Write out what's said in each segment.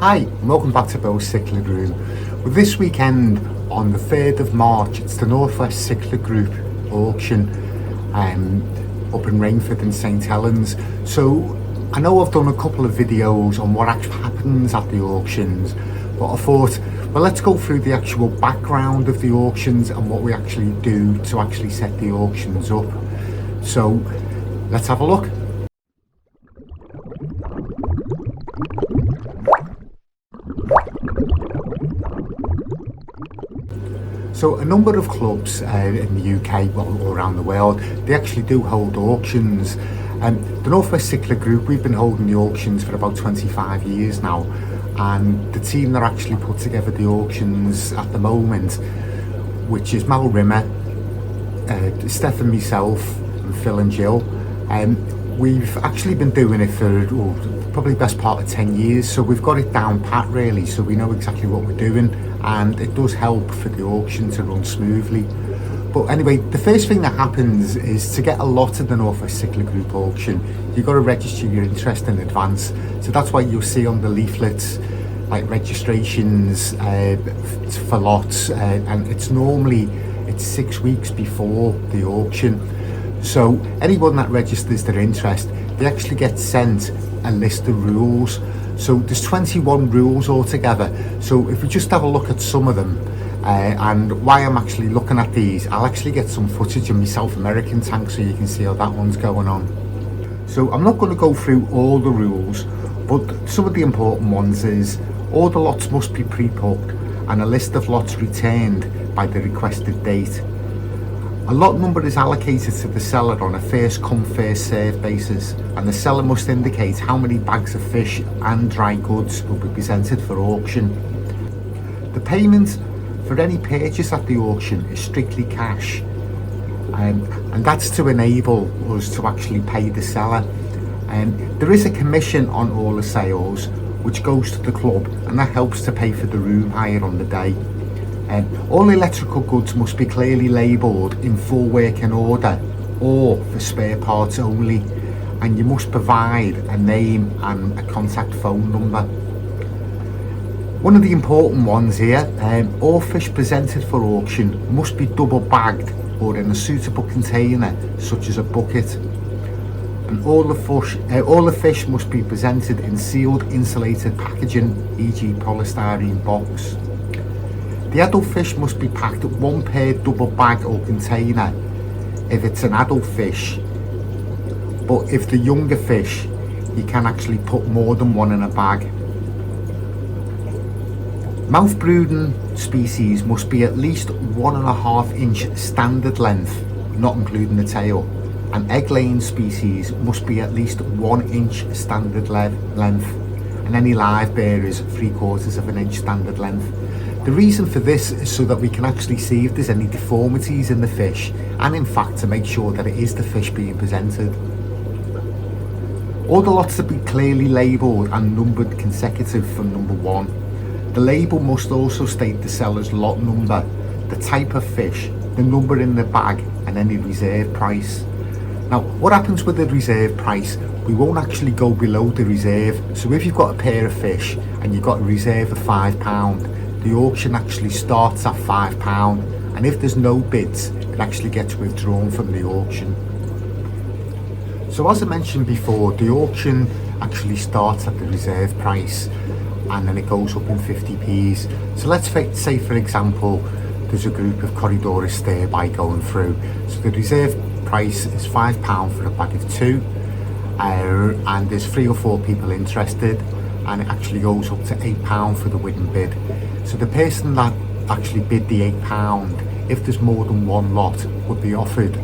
Hi, and welcome back to Bill's Cichlid Group. Well, this weekend on the 3rd of March, it's the North West Cichlid Group auction up in Rainford and St Helens. So I know I've done a couple of videos on what actually happens at the auctions, but I thought, well, let's go through the actual background of the auctions and what we actually do to actually set the auctions up. So let's have a look. So a number of clubs in the UK, well, all around the world, they actually do hold auctions. The North West Cichlid Group, we've been holding the auctions for about 25 years now, and the team that actually put together the auctions at the moment, which is Mal Rimmer, Steph and myself, and Phil and Jill, we've actually been doing it for probably best part of 10 years, so we've got it down pat really, so we know exactly what we're doing, and it does help for the auction to run smoothly. But anyway, the first thing that happens is to get a lot of the North West Cichlid Group auction, you've got to register your interest in advance. So that's why you'll see on the leaflets like registrations for lots, and it's normally 6 weeks before the auction. So anyone that registers their interest, they actually get sent a list of rules. So there's 21 rules altogether. So if we just have a look at some of them, and why I'm actually looking at these, I'll actually get some footage of my South American tank so you can see how that one's going on. So I'm not going to go through all the rules, but some of the important ones is all the lots must be pre-booked and a list of lots retained by the requested date. A lot number is allocated to the seller on a first come first served basis, and the seller must indicate how many bags of fish and dry goods will be presented for auction. The payment for any purchase at the auction is strictly cash, and that's to enable us to actually pay the seller. There is a commission on all the sales which goes to the club, and that helps to pay for the room hire on the day. All electrical goods must be clearly labelled in full working order or for spare parts only, and you must provide a name and a contact phone number. One of the important ones here, all fish presented for auction must be double bagged or in a suitable container such as a bucket, and all the fish must be presented in sealed insulated packaging, e.g. polystyrene box. The adult fish must be packed one per double bag or container if it's an adult fish, but if the younger fish, you can actually put more than one in a bag. Mouth brooding species must be at least 1.5 inch standard length, not including the tail, and egg laying species must be at least 1 inch standard length, and any live bearers 3/4 inch standard length. The reason for this is so that we can actually see if there's any deformities in the fish, and in fact to make sure that it is the fish being presented. All the lots to be clearly labelled and numbered consecutive from number 1. The label must also state the seller's lot number, the type of fish, the number in the bag, and any reserve price. Now, what happens with the reserve price? We won't actually go below the reserve. So if you've got a pair of fish and you've got a reserve of £5, the auction actually starts at £5, and if there's no bids, it actually gets withdrawn from the auction. So as I mentioned before, the auction actually starts at the reserve price, and then it goes up in 50p's. So let's say, for example, there's a group of Corridor Stirby going through. So the reserve price is £5 for a bag of 2, and there's 3 or 4 people interested, and it actually goes up to £8 for the winning bid. So the person that actually bid the £8, if there's more than one lot, would be offered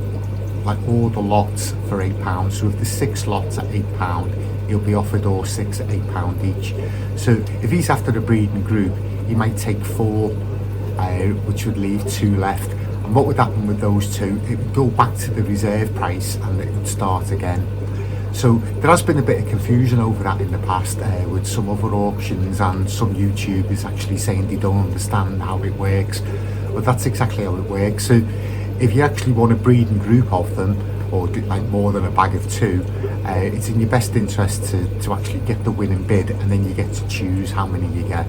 like all the lots for £8. So if there's 6 lots at £8, he'll be offered all 6 at £8 each. So if he's after the breeding group, he might take 4, which would leave 2 left. And what would happen with those 2? It would go back to the reserve price and it would start again. So there has been a bit of confusion over that in the past with some other auctions, and some YouTubers actually saying they don't understand how it works. But that's exactly how it works. So if you actually want a breeding group of them, or like more than a bag of 2, It's in your best interest to actually get the winning bid, and then you get to choose how many you get.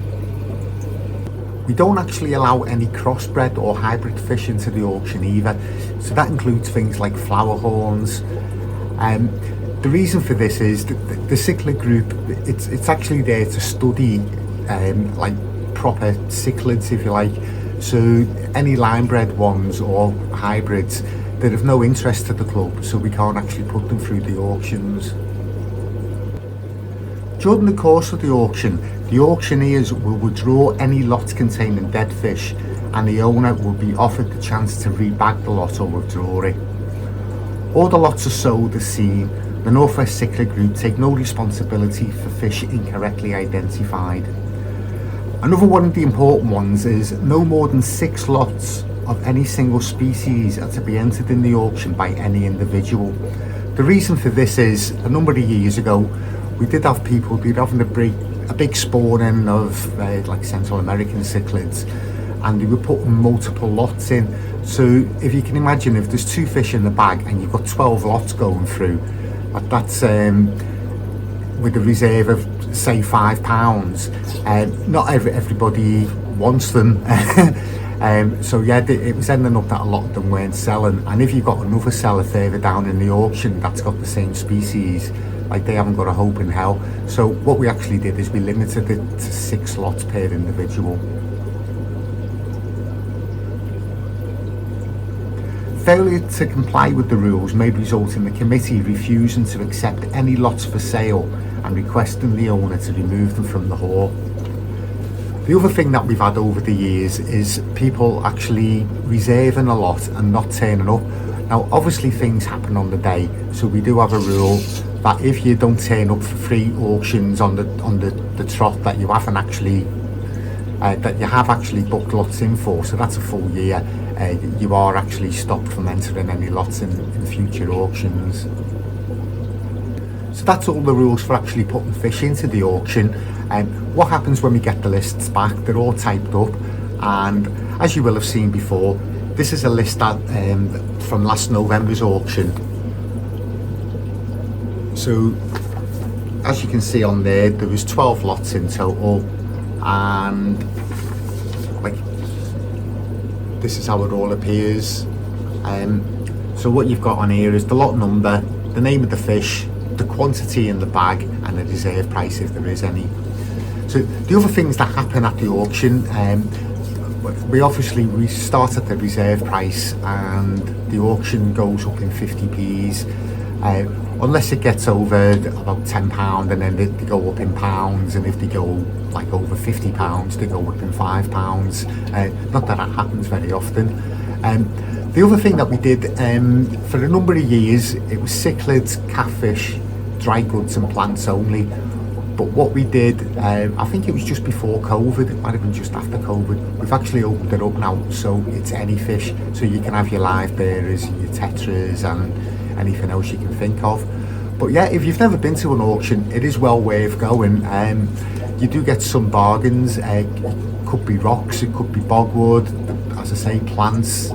We don't actually allow any crossbred or hybrid fish into the auction either, so that includes things like flower horns. The reason for this is that the Cichlid Group, it's actually there to study like proper cichlids, if you like. So any line-bred ones or hybrids, they're of no interest to the club, so we can't actually put them through the auctions. During the course of the auctioneers will withdraw any lots containing dead fish, and the owner will be offered the chance to rebag the lot or withdraw it. All the lots are sold as seen. The North West Cichlid Group take no responsibility for fish incorrectly identified. Another one of the important ones is no more than 6 lots of any single species are to be entered in the auction by any individual. The reason for this is, a number of years ago, we did have people having a big spawning of like Central American cichlids, and they were putting multiple lots in. So if you can imagine, if there's 2 fish in the bag and you've got 12 lots going through, that's with a reserve of say £5. Not everybody wants them. So yeah, it was ending up that a lot of them weren't selling, and if you've got another seller further down in the auction that's got the same species, like, they haven't got a hope in hell. So what we actually did is we limited it to 6 lots per individual. Failure to comply with the rules may result in the committee refusing to accept any lots for sale and requesting the owner to remove them from the haul. The other thing that we've had over the years is people actually reserving a lot and not turning up. Now obviously things happen on the day, so we do have a rule that if you don't turn up for free auctions on the trot that you haven't actually booked lots in for, so that's a full year, you are actually stopped from entering any lots in future auctions. So that's all the rules for actually putting fish into the auction. What happens when we get the lists back? They're all typed up, and as you will have seen before, this is a list that from last November's auction. So as you can see on there was 12 lots in total, and like, this is how it all appears. So what you've got on here is the lot number, the name of the fish, the quantity in the bag, and the reserve price if there is any. So the other things that happen at the auction, we start at the reserve price, and the auction goes up in 50p's, unless it gets over about £10, and then they go up in pounds, and if they go like over £50 they go up in £5. Not that happens very often. The other thing that we did for a number of years, it was cichlids, catfish, dry goods and plants only. But what we did, I think it was just before COVID, it might have been just after COVID, we've actually opened it up now, so it's any fish. So you can have your live bearers, your tetras and anything else you can think of. But yeah, if you've never been to an auction, it is well worth going. You do get some bargains. It could be rocks, it could be bogwood, as I say, plants,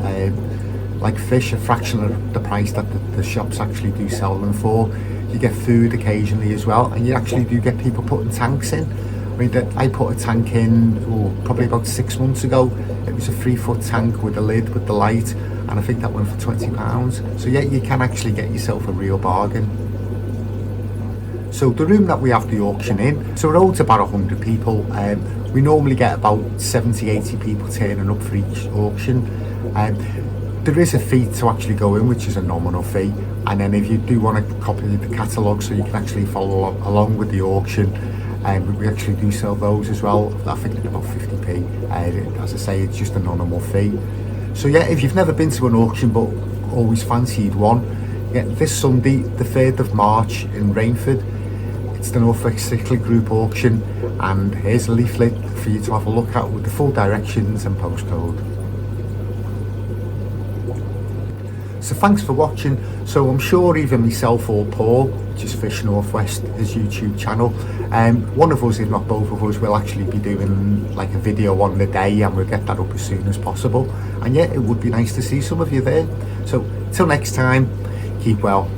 like fish, a fraction of the price that the shops actually do sell them for. You get food occasionally as well, and you actually do get people putting tanks in. I mean, I put a tank in probably about 6 months ago. It was a 3-foot tank with a lid with the light, and I think that went for £20. So yeah, you can actually get yourself a real bargain. So the room that we have the auction in, so it holds about 100 people. We normally get about 70-80 people turning up for each auction. There is a fee to actually go in, which is a nominal fee, and then if you do want a copy of the catalogue so you can actually follow along with the auction, we actually do sell those as well. I think it's about 50p. As I say, it's just a nominal fee. So yeah, if you've never been to an auction but always fancied one, yeah, this Sunday the 3rd of March in Rainford, it's the North West Cichlid Group auction, and here's a leaflet for you to have a look at with the full directions and postcode. So thanks for watching. So I'm sure either myself or Paul, just Fish North West, his YouTube channel, one of us, if not both of us, will actually be doing like a video on the day, and we'll get that up as soon as possible. And yeah, it would be nice to see some of you there. So till next time, keep well.